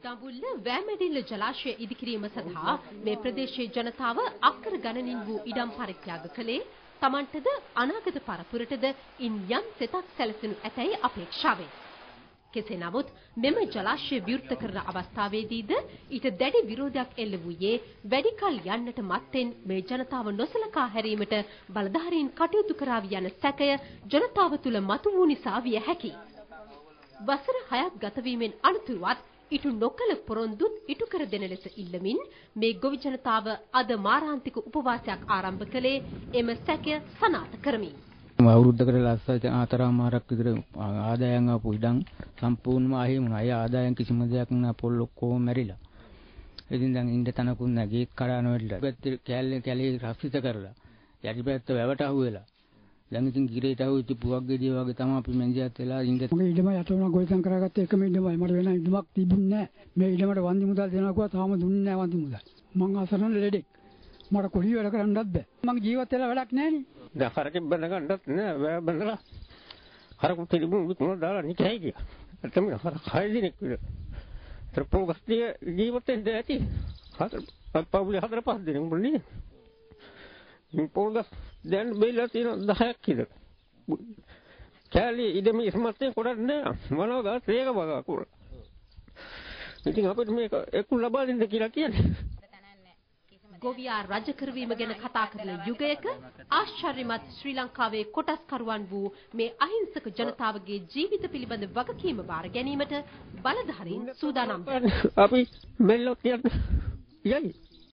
දඹුල්ල වෑමැදිල්ල ජලාශය ඉදිකිරීම සඳහා මේ ප්‍රදේශයේ ජනතාව අක්කර ගණනින් වූ ඉඩම් පරිත්‍යාග කළේ තමන්ටද අනාගත පරපුරටද ඉන් යම් සෙතක් සැලසෙනු ඇතැයි අපේක්ෂාවෙන්. කෙසේ නමුත් මෙම ජලාශය විවෘත කරන අවස්ථාවේදීද ඊට දැඩි විරෝධයක් එල්ල වූයේ වැඩි කල යන්නට මත්තෙන් මේ ජනතාව නොසලකා හැරීමට බලධාරීන් කටයුතු කරાવી යන සැකය ජනතාව තුළ මතු වූ නිසා විය හැකියි. වසර 6ක් ගත වීමෙන් අනතුරුවත් ඉටු නොකල පොරොන්දුත් ඉටු කර දෙන ලෙස ඉල්ලමින් මේ ගොවි ජනතාව අද මාරාන්තික උපවාසයක් ආරම්භ කළේ එම සැකය සනාථ කරමින්. අවුරුද්දකට ලස්සට ආතරාමාරක් විතර ආදායම් ආපු ඉඩම් සම්පූර්ණයෙන්ම අහිමි වුණා. ඒ ආදායම් කිසිම දෙයක් නෑ, පොල් ඔක්කොම මැරිලා. ඉතින් දැන් ඉන්න තනකුත් නෑ, ගේත් කඩාන වෙලා. පැත්තේ කැලේ රස්සිත කරලා. යටි පැත්ත වැවට අහුවෙලා. දැන් ඉතින් ගිරේට අහුවෙච්ච පුවක් ගෙඩිය වගේ තමයි අපි මෙන්ජියත් වෙලා ඉන්නේ. මගේ ඉඩම යට වුණා, ගොවිතැන් කරගත්ත එකම ඉඩමයි. මට වෙන ඉඩමක් තිබුණේ නෑ. මේ ඉඩමට වන්දි මුදල් දෙනවා කිව්වා, තාම දුන්නේ නෑ වන්දි මුදල්. මං අසරණ ලෙඩෙක්. මට කොහේ වැඩ කරන්නත් බෑ. මං ජීවත් වෙලා වැඩක් නෑනේ. දැන් හරකෙන් බඳ ගන්නත් නෑ, වැය බඳලා හරකු පිළිබුණු තුන දාලා නිකයි කිය. ඇත්තම හර 6 දිනක් විතර. ත්‍රිපෝගස්තිය ජීවිතෙන් දැටි. පවුලේ 4-5 දිනක් මුන්නේ. මේ පොල්ගස් දැන් බෙල්ලා තියෙන 10ක් විතර. කැලේ ඉදම ඉස්මත්තේ කොටන්නේ මොනවද ඒක වගා කුර. ඉතින් අපිට මේක එක්කුල් ලබා දෙන්න කියලා කියන්නේ. ගොවියා රජ කරවීම ගැන කතා කරන යුගයක ආශ්චර්යමත් ශ්‍රී ලංකාවේ කොටස්කරුවන් වූ මේ අහිංසක ජනතාවගේ ජීවිත පිළිබඳ වගකීම බාර ගැනීමට බලධාරීන් සූදානම්. අපි මෙල්ලෝ කියන්නේ යයි